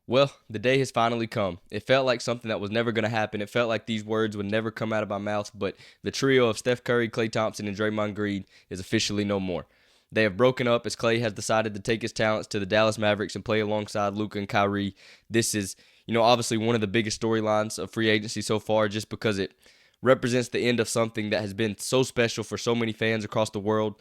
Well, the day has finally come. It felt like something that was never going to happen. It felt like these words would never come out of my mouth, but the trio of Steph Curry, Klay Thompson, and Draymond Green is officially no more. They have broken up as Klay has decided to take his talents to the Dallas Mavericks and play alongside Luka and Kyrie. This is, obviously one of the biggest storylines of free agency so far just because it represents the end of something that has been so special for so many fans across the world.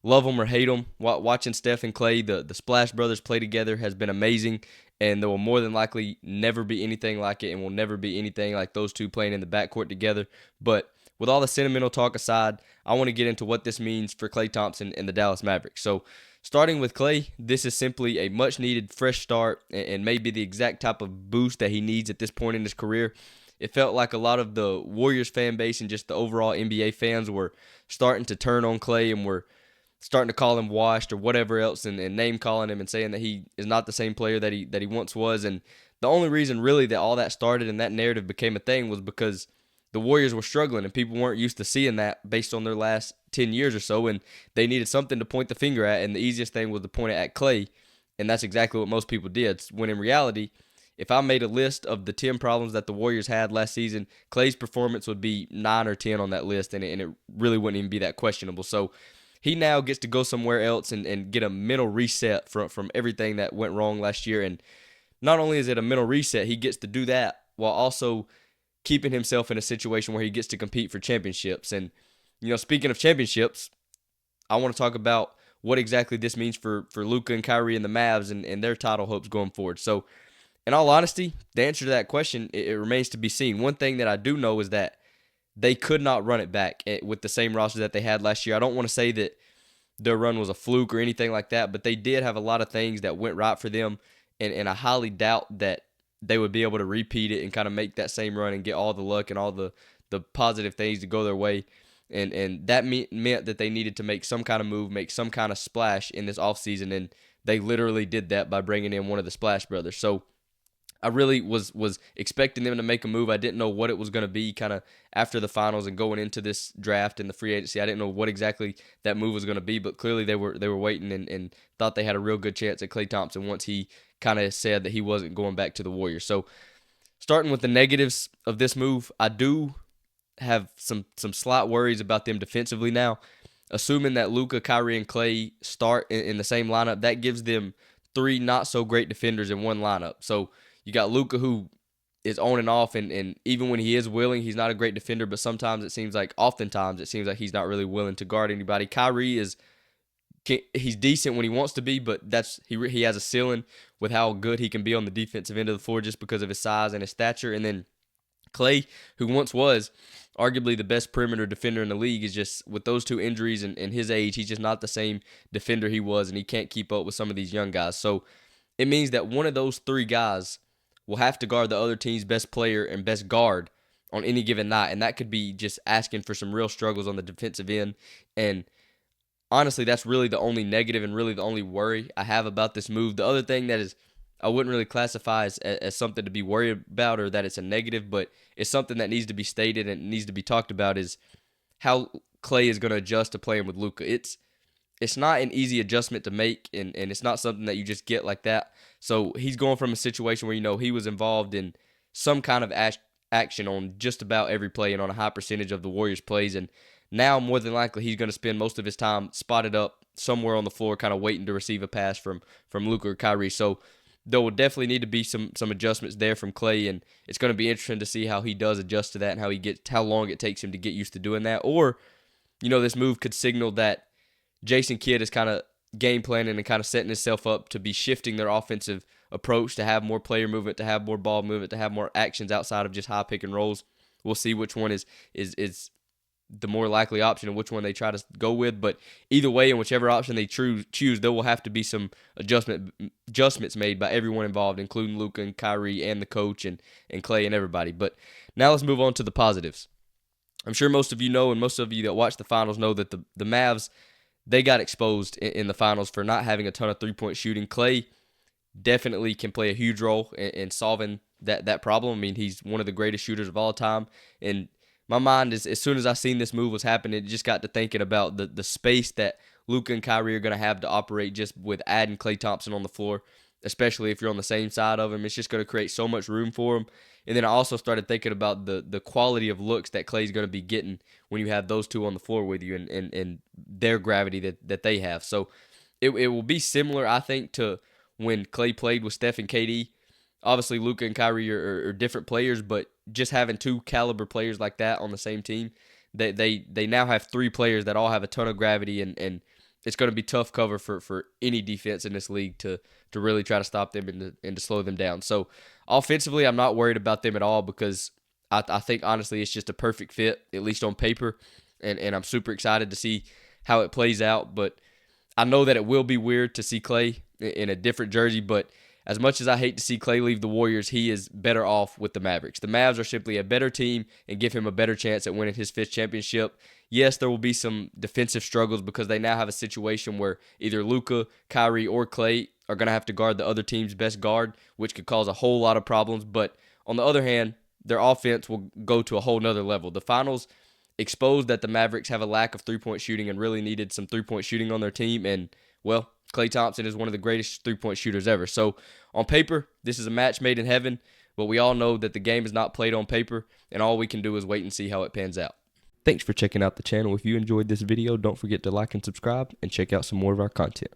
Love them or hate them, watching Steph and Klay, the Splash Brothers play together has been amazing, and there will more than likely never be anything like it and will never be anything like those two playing in the backcourt together. But with all the sentimental talk aside, I want to get into what this means for Klay Thompson and the Dallas Mavericks. So, starting with Klay, this is simply a much needed fresh start and maybe the exact type of boost that he needs at this point in his career. It felt like a lot of the Warriors fan base and just the overall NBA fans were starting to turn on Klay and were starting to call him washed or whatever else and name calling him and saying that he is not the same player that he once was. And the only reason really that all that started and that narrative became a thing was because the Warriors were struggling and people weren't used to seeing that based on their last 10 years or so, and they needed something to point the finger at, and the easiest thing was to point it at Klay, and that's exactly what most people did. When in reality, if I made a list of the 10 problems that the Warriors had last season, Klay's performance would be 9 or 10 on that list, and it really wouldn't even be that questionable. So he now gets to go somewhere else and get a mental reset from everything that went wrong last year. And not only is it a mental reset, he gets to do that while also keeping himself in a situation where he gets to compete for championships. And, speaking of championships, I want to talk about what exactly this means for Luka and Kyrie and the Mavs and their title hopes going forward. So, in all honesty, the answer to that question, it remains to be seen. One thing that I do know is that they could not run it back with the same roster that they had last year. I don't want to say that their run was a fluke or anything like that, but they did have a lot of things that went right for them, and I highly doubt that they would be able to repeat it and kind of make that same run and get all the luck and all the positive things to go their way. And that meant that they needed to make some kind of move, make some kind of splash in this offseason, and they literally did that by bringing in one of the Splash Brothers. So I really was expecting them to make a move. I didn't know what it was going to be kind of after the finals and going into this draft and the free agency. I didn't know what exactly that move was going to be, but clearly they were waiting and thought they had a real good chance at Klay Thompson once he kind of said that he wasn't going back to the Warriors. So starting with the negatives of this move, I do have some slight worries about them defensively now. Assuming that Luka, Kyrie, and Klay start in the same lineup, that gives them three not so great defenders in one lineup. So you got Luka, who is on and off, and even when he is willing, he's not a great defender, but oftentimes it seems like he's not really willing to guard anybody. Kyrie he's decent when he wants to be, but he has a ceiling with how good he can be on the defensive end of the floor just because of his size and his stature. And then Klay, who once was arguably the best perimeter defender in the league, is just, with those two injuries and his age, he's just not the same defender he was, and he can't keep up with some of these young guys. So it means that one of those three guys will have to guard the other team's best player and best guard on any given night, and that could be just asking for some real struggles on the defensive end. And honestly, that's really the only negative and really the only worry I have about this move. The other thing that is I wouldn't really classify as something to be worried about or that it's a negative, but it's something that needs to be stated and needs to be talked about, is how Klay is going to adjust to playing with Luka. It's not an easy adjustment to make, and it's not something that you just get like that. So he's going from a situation where, he was involved in some kind of action on just about every play and on a high percentage of the Warriors' plays, and now more than likely he's going to spend most of his time spotted up somewhere on the floor kind of waiting to receive a pass from Luka or Kyrie. So there will definitely need to be some adjustments there from Klay, and it's going to be interesting to see how he does adjust to that and how long it takes him to get used to doing that. Or, this move could signal that Jason Kidd is kind of game planning and kind of setting himself up to be shifting their offensive approach to have more player movement, to have more ball movement, to have more actions outside of just high pick and rolls. We'll see which one is the more likely option and which one they try to go with. But either way, and whichever option they choose, there will have to be some adjustments made by everyone involved, including Luka and Kyrie and the coach and Klay and everybody. But now let's move on to the positives. I'm sure most of you know, and most of you that watch the finals know, that the Mavs, they got exposed in the finals for not having a ton of three-point shooting. Klay definitely can play a huge role in solving that problem. I mean, he's one of the greatest shooters of all time, and my mind is, as soon as I seen this move was happening, it just got to thinking about the space that Luka and Kyrie are going to have to operate just with adding Klay Thompson on the floor. especially if you're on the same side of him. It's just going to create so much room for him. And then I also started thinking about the quality of looks that Klay's going to be getting when you have those two on the floor with you, and their gravity that they have. So it will be similar, I think, to when Klay played with Steph and KD. Obviously, Luka and Kyrie are different players, but just having two caliber players like that on the same team, they now have three players that all have a ton of gravity, and it's going to be tough cover for any defense in this league to really try to stop them and to slow them down. So offensively, I'm not worried about them at all because I think, honestly, it's just a perfect fit, at least on paper, and I'm super excited to see how it plays out. But I know that it will be weird to see Klay in a different jersey, but as much as I hate to see Klay leave the Warriors, he is better off with the Mavericks. The Mavs are simply a better team and give him a better chance at winning his 5th championship. Yes, there will be some defensive struggles because they now have a situation where either Luka, Kyrie, or Klay are going to have to guard the other team's best guard, which could cause a whole lot of problems. But on the other hand, their offense will go to a whole nother level. The finals exposed that the Mavericks have a lack of three-point shooting and really needed some three-point shooting on their team. And, well, Klay Thompson is one of the greatest three-point shooters ever. So on paper, this is a match made in heaven, but we all know that the game is not played on paper, and all we can do is wait and see how it pans out. Thanks for checking out the channel. If you enjoyed this video, don't forget to like and subscribe, and check out some more of our content.